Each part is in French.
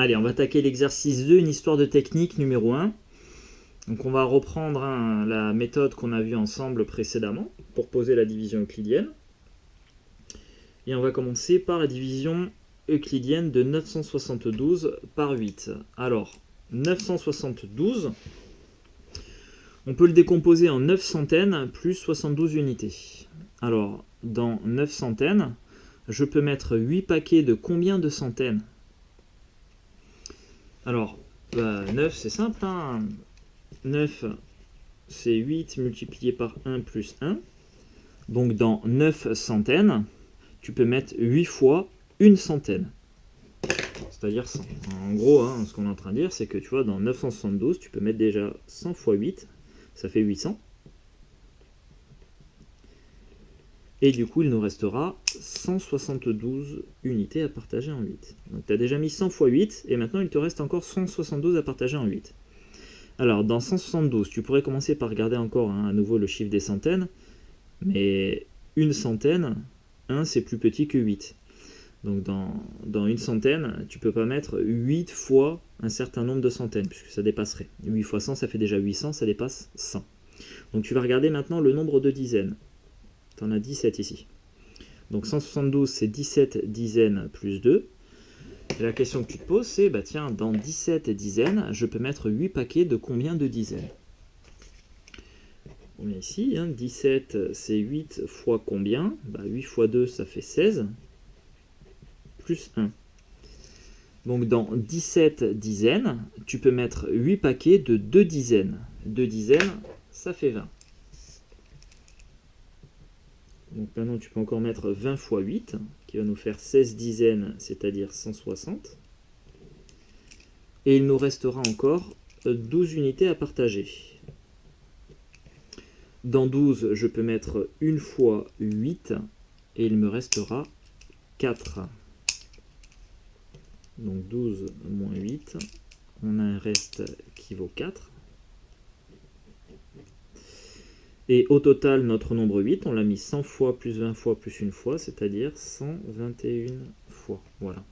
Allez, on va attaquer l'exercice 2, une histoire de technique numéro 1. Donc on va reprendre la méthode qu'on a vue ensemble précédemment pour poser la division euclidienne. Et on va commencer par la division euclidienne de 972 par 8. Alors, 972, on peut le décomposer en 9 centaines plus 72 unités. Alors, dans 9 centaines, je peux mettre 8 paquets de combien de centaines? Alors, 9 c'est simple, hein. 9 c'est 8 multiplié par 1 plus 1. Donc dans 9 centaines, tu peux mettre 8 fois une centaine. C'est-à-dire 100. En gros, hein, ce qu'on est en train de dire, c'est que tu vois, dans 972, tu peux mettre déjà 100 fois 8, ça fait 800. Et du coup, il nous restera 172 unités à partager en 8. Donc tu as déjà mis 100 fois 8, et maintenant il te reste encore 172 à partager en 8. Alors, dans 172, tu pourrais commencer par regarder encore à nouveau le chiffre des centaines, mais une centaine, 1 c'est plus petit que 8. Donc dans une centaine, tu ne peux pas mettre 8 fois un certain nombre de centaines, puisque ça dépasserait. 8 fois 100, ça fait déjà 800, ça dépasse 100. Donc tu vas regarder maintenant le nombre de dizaines. Tu en as 17 ici. Donc 172, c'est 17 dizaines plus 2. Et la question que tu te poses, c'est, bah tiens, dans 17 dizaines, je peux mettre 8 paquets de combien de dizaines? On est ici, hein, 17, c'est 8 fois combien? 8 fois 2, ça fait 16, plus 1. Donc dans 17 dizaines, tu peux mettre 8 paquets de 2 dizaines. 2 dizaines, ça fait 20. Donc maintenant, tu peux encore mettre 20 fois 8, qui va nous faire 16 dizaines, c'est-à-dire 160. Et il nous restera encore 12 unités à partager. Dans 12, je peux mettre 1 fois 8, et il me restera 4. Donc 12 moins 8, on a un reste qui vaut 4. Et au total, notre nombre 8, on l'a mis 100 fois plus 20 fois plus une fois, c'est-à-dire 121 fois. Voilà.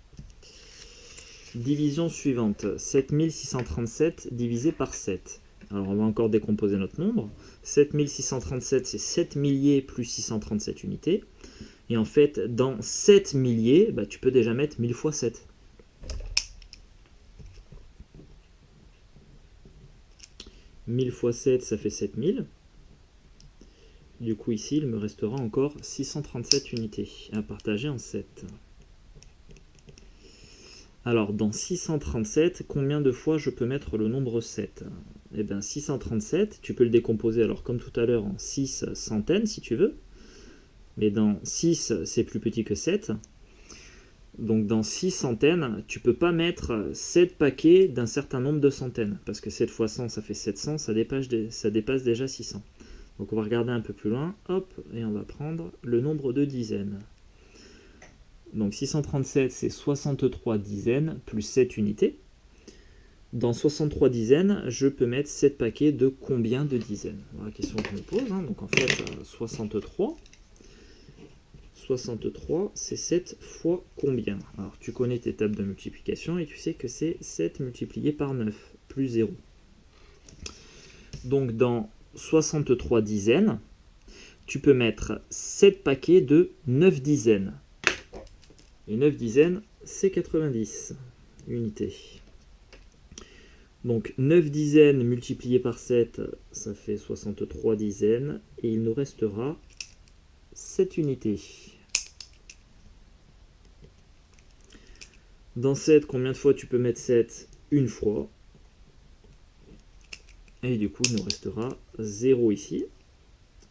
Division suivante, 7637 divisé par 7. Alors on va encore décomposer notre nombre. 7637, c'est 7 milliers plus 637 unités. Et en fait, dans 7 milliers, tu peux déjà mettre 1000 fois 7. « 1000 fois 7, ça fait 7000. Du coup, ici, il me restera encore 637 unités à partager en 7. Alors, dans 637, combien de fois je peux mettre le nombre 7? Eh bien, 637, tu peux le décomposer, alors comme tout à l'heure, en 6 centaines, si tu veux. Mais dans 6, c'est plus petit que 7. Donc, dans 6 centaines, tu ne peux pas mettre 7 paquets d'un certain nombre de centaines. Parce que 7 fois 100, ça fait 700, ça dépasse déjà 600. Donc on va regarder un peu plus loin, hop, et on va prendre le nombre de dizaines. Donc 637, c'est 63 dizaines plus 7 unités. Dans 63 dizaines, je peux mettre 7 paquets de combien de dizaines? Voilà la question que je me pose. Hein. Donc en fait, 63, c'est 7 fois combien? Alors tu connais tes tables de multiplication et tu sais que c'est 7 multiplié par 9, plus 0. Donc dans 63 dizaines, tu peux mettre 7 paquets de 9 dizaines. Et 9 dizaines, c'est 90 unités. Donc 9 dizaines multiplié par 7, ça fait 63 dizaines. Et il nous restera 7 unités. Dans 7, combien de fois tu peux mettre 7? Une fois. Et du coup, il nous restera 0 ici.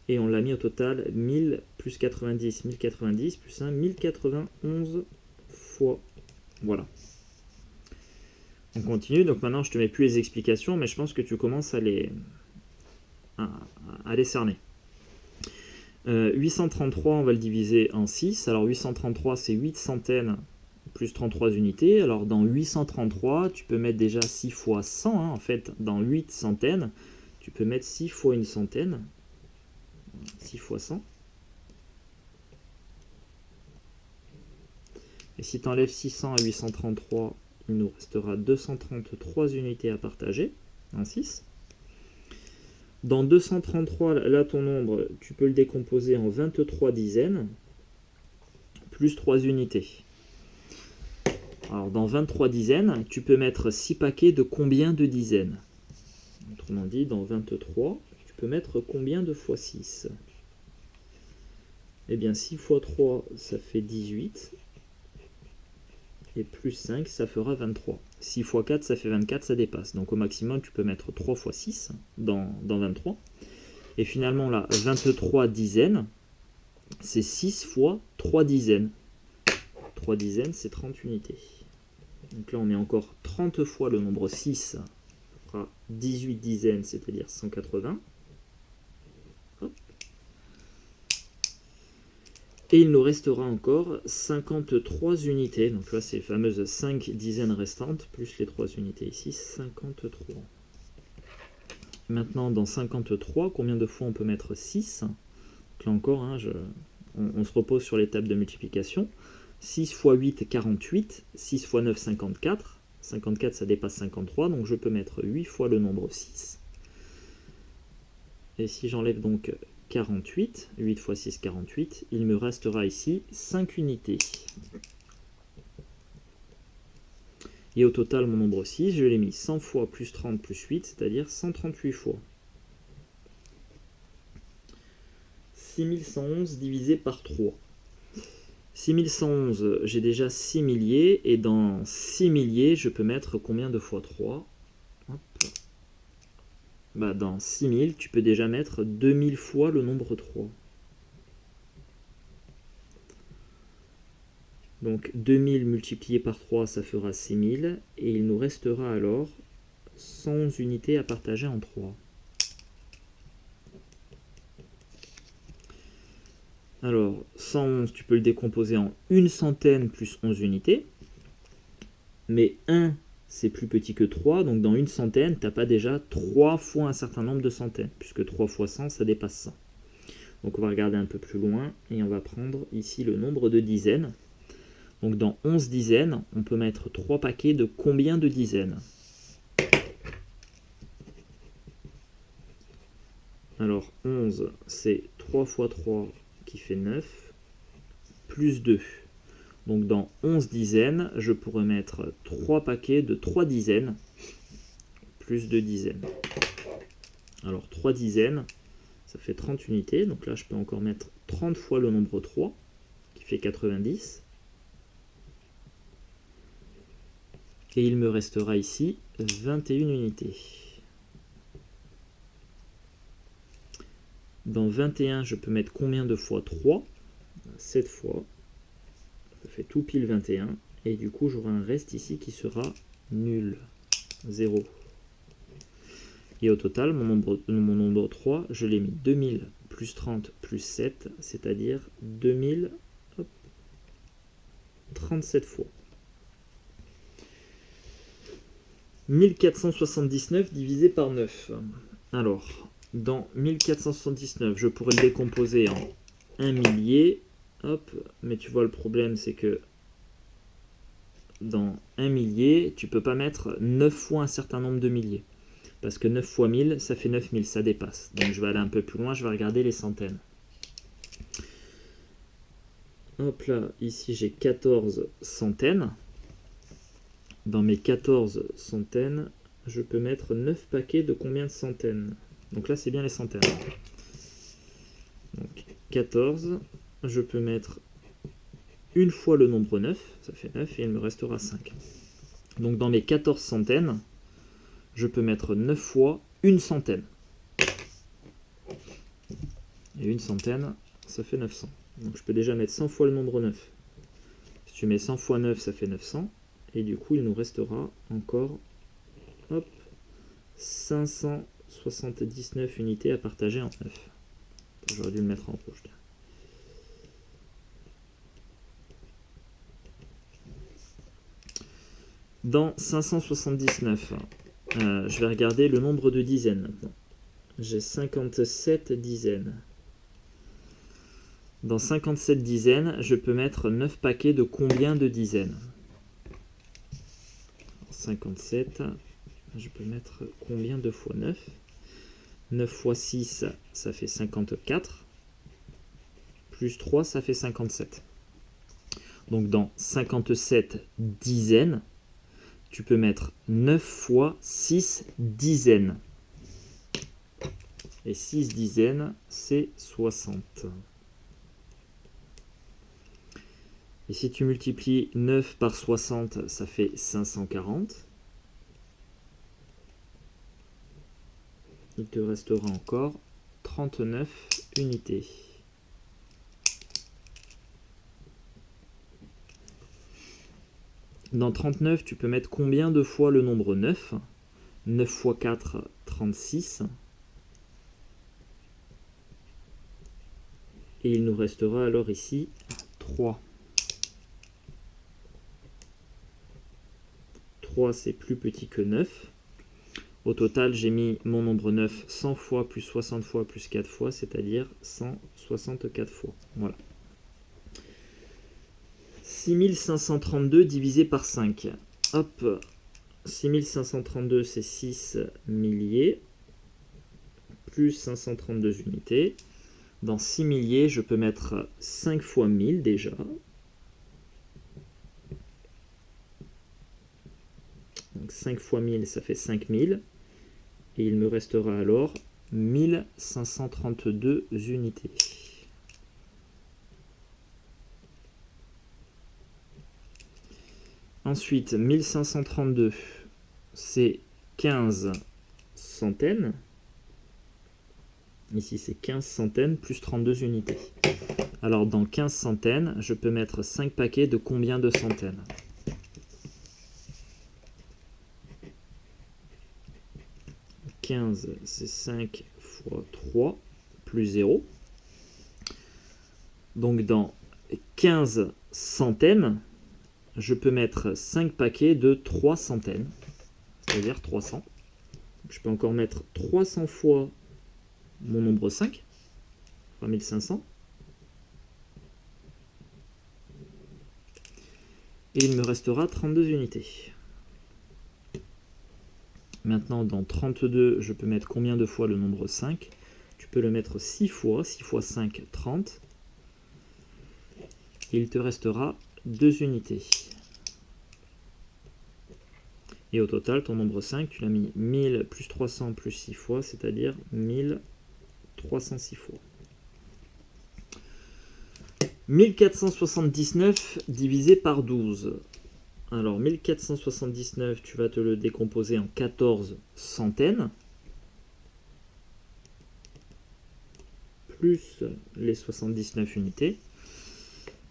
Et on l'a mis au total 1000 plus 90, 1090 plus 1, 1091 fois. Voilà. On continue. Donc maintenant, je ne te mets plus les explications, mais je pense que tu commences à les cerner. 833, on va le diviser en 6. Alors 833, c'est 8 centaines plus 33 unités. Alors dans 833, tu peux mettre déjà 6 fois 100. Hein. En fait, dans 8 centaines, tu peux mettre 6 fois une centaine. 6 fois 100. Et si tu enlèves 600 à 833, il nous restera 233 unités à partager en 6. Dans 233, là ton nombre, tu peux le décomposer en 23 dizaines, plus 3 unités. Alors dans 23 dizaines, tu peux mettre 6 paquets de combien de dizaines? Autrement dit, dans 23, tu peux mettre combien de fois 6? Eh bien 6 fois 3, ça fait 18. Et plus 5, ça fera 23. 6 fois 4, ça fait 24, ça dépasse. Donc au maximum, tu peux mettre 3 fois 6 dans 23. Et finalement, là, 23 dizaines, c'est 6 fois 3 dizaines. 3 dizaines, c'est 30 unités. Donc là, on est encore 30 fois le nombre 6. Ça fera 18 dizaines, c'est-à-dire 180. Hop. Et il nous restera encore 53 unités. Donc là, c'est les fameuses 5 dizaines restantes, plus les 3 unités ici, 53. Maintenant, dans 53, combien de fois on peut mettre 6? Donc là encore, hein, on se repose sur les tables de multiplication. 6 fois 8, 48. 6 fois 9, 54. 54, ça dépasse 53, donc je peux mettre 8 fois le nombre 6. Et si j'enlève donc 48, 8 fois 6, 48, il me restera ici 5 unités. Et au total, mon nombre 6, je l'ai mis 100 fois plus 30 plus 8, c'est-à-dire 138 fois. 6111 divisé par 3. 6111, j'ai déjà 6 milliers, et dans 6 milliers, je peux mettre combien de fois 3? Hop. Bah, dans 6000, tu peux déjà mettre 2000 fois le nombre 3. Donc 2000 multiplié par 3, ça fera 6000, et il nous restera alors 111 unités à partager en 3. Alors, 111, tu peux le décomposer en une centaine plus 11 unités. Mais 1, c'est plus petit que 3, donc dans une centaine, tu n'as pas déjà 3 fois un certain nombre de centaines, puisque 3 fois 100, ça dépasse 100. Donc on va regarder un peu plus loin, et on va prendre ici le nombre de dizaines. Donc dans 11 dizaines, on peut mettre 3 paquets de combien de dizaines? Alors 11, c'est 3 fois 3 qui fait 9, plus 2. Donc dans 11 dizaines, je pourrais mettre 3 paquets de 3 dizaines, plus 2 dizaines. Alors 3 dizaines, ça fait 30 unités. Donc là, je peux encore mettre 30 fois le nombre 3, qui fait 90. Et il me restera ici 21 unités. Dans 21, je peux mettre combien de fois 3? 7 fois. Ça fait tout pile 21. Et du coup, j'aurai un reste ici qui sera nul. 0. Et au total, mon nombre 3, je l'ai mis 2000 plus 30 plus 7, c'est-à-dire 2037 fois. 1479 divisé par 9. Alors, dans 1479, je pourrais le décomposer en 1 millier. Hop, mais tu vois, le problème, c'est que dans 1 millier, tu peux pas mettre 9 fois un certain nombre de milliers. Parce que 9 fois 1000, ça fait 9000, ça dépasse. Donc je vais aller un peu plus loin, je vais regarder les centaines. Hop là, ici j'ai 14 centaines. Dans mes 14 centaines, je peux mettre 9 paquets de combien de centaines? Donc là, c'est bien les centaines. Donc 14, je peux mettre une fois le nombre 9, ça fait 9, et il me restera 5. Donc dans mes 14 centaines, je peux mettre 9 fois une centaine. Et une centaine, ça fait 900. Donc je peux déjà mettre 100 fois le nombre 9. Si tu mets 100 fois 9, ça fait 900. Et du coup, il nous restera encore, hop, 579 unités à partager en 9. J'aurais dû le mettre en rouge. Dans 579, je vais regarder le nombre de dizaines maintenant. J'ai 57 dizaines. Dans 57 dizaines, je peux mettre 9 paquets de combien de dizaines? 57, je peux mettre combien de fois 9? 9 fois 6, ça fait 54. Plus 3, ça fait 57. Donc dans 57 dizaines, tu peux mettre 9 fois 6 dizaines. Et 6 dizaines, c'est 60. Et si tu multiplies 9 par 60, ça fait 540. Il te restera encore 39 unités. Dans 39, tu peux mettre combien de fois le nombre 9? 9 fois 4, 36. Et il nous restera alors ici 3. 3, c'est plus petit que 9. Au total, j'ai mis mon nombre 9 100 fois, plus 60 fois, plus 4 fois, c'est-à-dire 164 fois. Voilà. 6532 divisé par 5. Hop, 6532, c'est 6 milliers, plus 532 unités. Dans 6 milliers, je peux mettre 5 fois 1000 déjà. Donc 5 fois 1000, ça fait 5000. Et il me restera alors 1532 unités. Ensuite, 1532, c'est 15 centaines. Ici, c'est 15 centaines plus 32 unités. Alors, dans 15 centaines, je peux mettre 5 paquets de combien de centaines? « 15, c'est 5 fois 3, plus 0. Donc, dans 15 centaines, je peux mettre 5 paquets de 3 centaines, c'est-à-dire 300. Je peux encore mettre 300 fois mon nombre 5, 3500. Et il me restera 32 unités. Maintenant, dans 32, je peux mettre combien de fois le nombre 5? Tu peux le mettre 6 fois. 6 fois 5, 30. Et il te restera 2 unités. Et au total, ton nombre 5, tu l'as mis 1000 plus 300 plus 6 fois, c'est-à-dire 1306 fois. 1479 divisé par 12. Alors 1479, tu vas te le décomposer en 14 centaines, plus les 79 unités.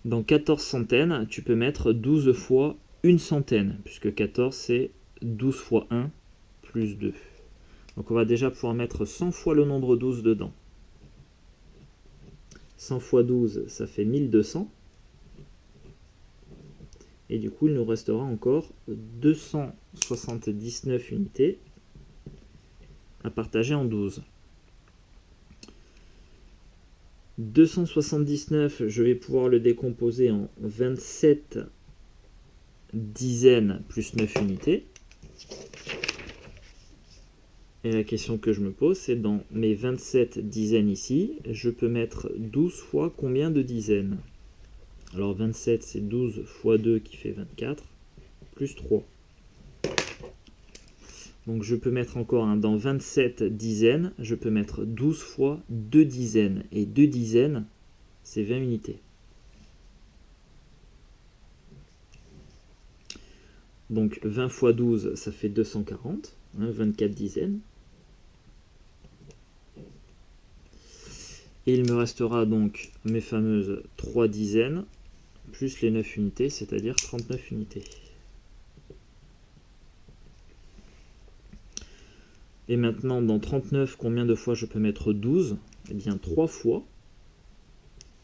Dans 14 centaines, tu peux mettre 12 fois une centaine, puisque 14 c'est 12 fois 1 plus 2. Donc on va déjà pouvoir mettre 100 fois le nombre 12 dedans. 100 fois 12, ça fait 1200. Et du coup, il nous restera encore 279 unités à partager en 12. 279, je vais pouvoir le décomposer en 27 dizaines plus 9 unités. Et la question que je me pose, c'est dans mes 27 dizaines ici, je peux mettre 12 fois combien de dizaines? Alors 27, c'est 12 fois 2 qui fait 24, plus 3. Donc je peux mettre encore dans 27 dizaines, je peux mettre 12 fois 2 dizaines. Et 2 dizaines, c'est 20 unités. Donc 20 fois 12, ça fait 240, 24 dizaines. Et il me restera donc mes fameuses 3 dizaines, plus les 9 unités, c'est-à-dire 39 unités. Et maintenant, dans 39, combien de fois je peux mettre 12? Eh bien, 3 fois,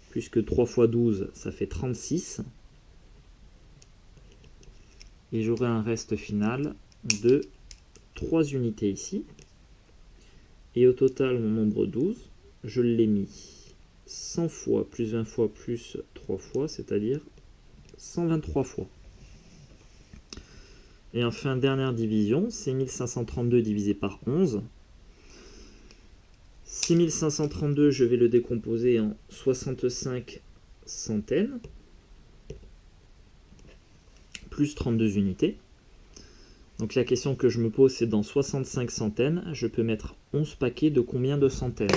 puisque 3 fois 12, ça fait 36. Et j'aurai un reste final de 3 unités ici. Et au total, mon nombre 12, je l'ai mis 100 fois, plus 20 fois, plus 3 fois, c'est-à-dire 123 fois. Et enfin, dernière division, 6532 divisé par 11. 6532, je vais le décomposer en 65 centaines, plus 32 unités. Donc la question que je me pose, c'est dans 65 centaines, je peux mettre 11 paquets de combien de centaines?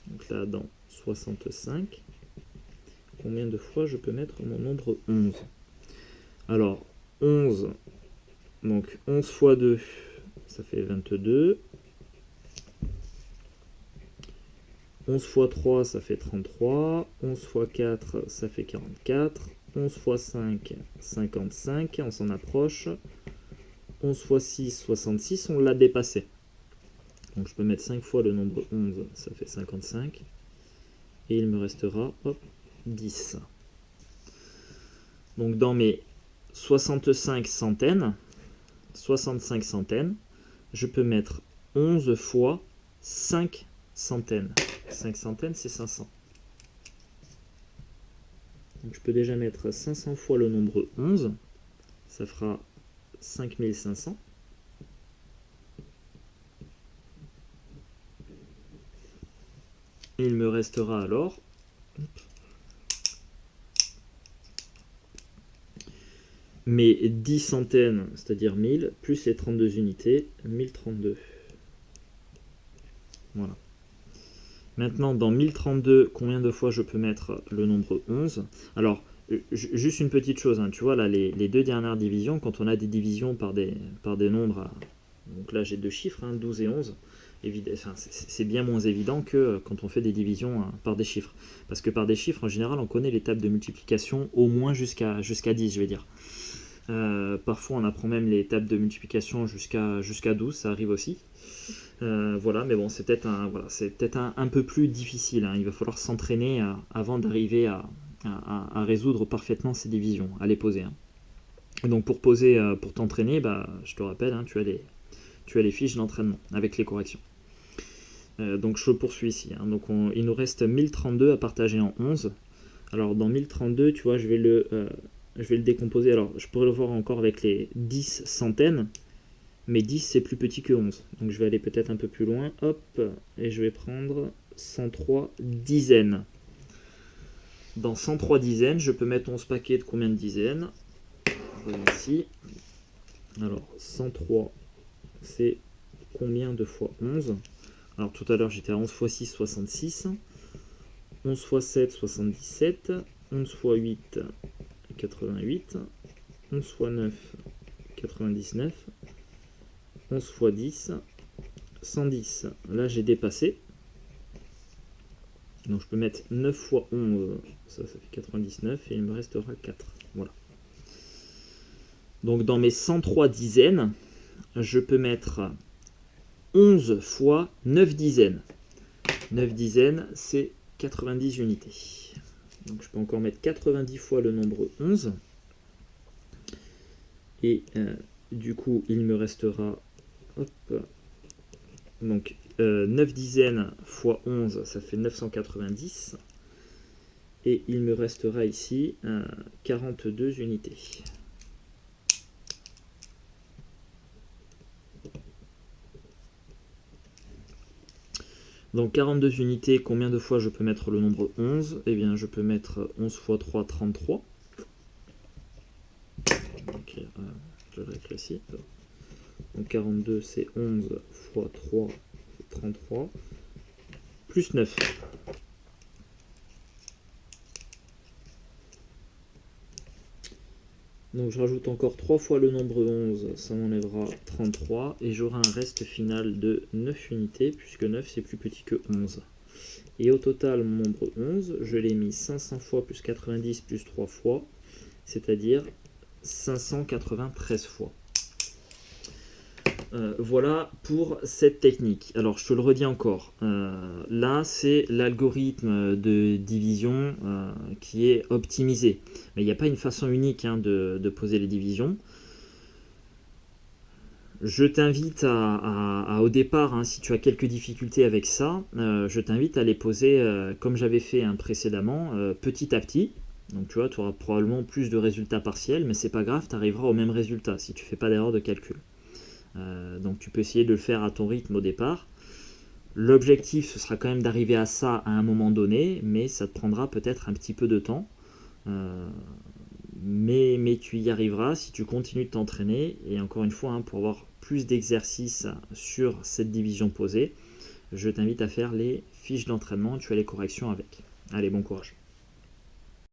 Donc là, dans 65, combien de fois je peux mettre mon nombre 11? Alors, 11, donc 11 fois 2, ça fait 22. 11 fois 3, ça fait 33. 11 fois 4, ça fait 44. 11 fois 5, 55. On s'en approche. 11 fois 6, 66. On l'a dépassé. Donc je peux mettre 5 fois le nombre 11, ça fait 55. Et il me restera, hop, 10. Donc dans mes 65 centaines, je peux mettre 11 fois 5 centaines. 5 centaines, c'est 500. Donc je peux déjà mettre 500 fois le nombre 11. Ça fera 5500. Et il me restera alors mes 10 centaines, c'est-à-dire 1000, plus les 32 unités, 1032. Voilà. Maintenant, dans 1032, combien de fois je peux mettre le nombre 11? Alors, juste une petite chose, hein, tu vois, là, les deux dernières divisions, quand on a des divisions par des nombres, donc là j'ai deux chiffres, hein, 12 et 11, enfin, c'est bien moins évident que quand on fait des divisions par des chiffres. Parce que par des chiffres, en général, on connaît les tables de multiplication au moins jusqu'à 10, je vais dire. Parfois, on apprend même les tables de multiplication jusqu'à 12, ça arrive aussi. Voilà, mais bon, c'est peut-être un peu plus difficile, hein. Il va falloir s'entraîner avant d'arriver à résoudre parfaitement ces divisions, à les poser, hein. Et donc pour t'entraîner, je te rappelle, hein, tu as les fiches d'entraînement avec les corrections. Donc je poursuis ici, hein. Donc il nous reste 1032 à partager en 11. Alors dans 1032, tu vois, je vais le décomposer. Alors je pourrais le voir encore avec les 10 centaines. Mais 10 c'est plus petit que 11. Donc je vais aller peut-être un peu plus loin. Hop, et je vais prendre 103 dizaines. Dans 103 dizaines, je peux mettre 11 paquets de combien de dizaines? Voilà ici. Alors 103, c'est combien de fois 11? Alors tout à l'heure j'étais à 11 fois 6, 66. 11 fois 7, 77. 11 fois 8, 88. 11 fois 9, 99. 11 fois 10, 110. Là, j'ai dépassé. Donc, je peux mettre 9 fois 11. Ça fait 99. Et il me restera 4. Voilà. Donc, dans mes 103 dizaines, je peux mettre 11 fois 9 dizaines. 9 dizaines, c'est 90 unités. Donc, je peux encore mettre 90 fois le nombre 11. Et du coup, il me restera... Hop. Donc 9 dizaines fois 11, ça fait 990. Et il me restera ici 42 unités. Donc 42 unités, combien de fois je peux mettre le nombre 11? Eh bien, je peux mettre 11 fois 3, 33. Donc, je rétrécis. Donc 42, c'est 11 fois 3, 33, plus 9. Donc je rajoute encore 3 fois le nombre 11, ça m'enlèvera 33, et j'aurai un reste final de 9 unités, puisque 9 c'est plus petit que 11. Et au total, mon nombre 11, je l'ai mis 500 fois plus 90 plus 3 fois, c'est-à-dire 593 fois. Voilà pour cette technique. Alors je te le redis encore, là c'est l'algorithme de division qui est optimisé. Mais il n'y a pas une façon unique, hein, de poser les divisions. Je t'invite au départ, hein, si tu as quelques difficultés avec ça, je t'invite à les poser comme j'avais fait, hein, précédemment, petit à petit. Donc tu vois, tu auras probablement plus de résultats partiels, mais c'est pas grave, tu arriveras au même résultat si tu fais pas d'erreur de calcul. Donc tu peux essayer de le faire à ton rythme au départ. L'objectif, ce sera quand même d'arriver à ça à un moment donné, mais ça te prendra peut-être un petit peu de temps. Mais tu y arriveras si tu continues de t'entraîner. Et encore une fois, pour avoir plus d'exercices sur cette division posée, je t'invite à faire les fiches d'entraînement, tu as les corrections avec. Allez, bon courage.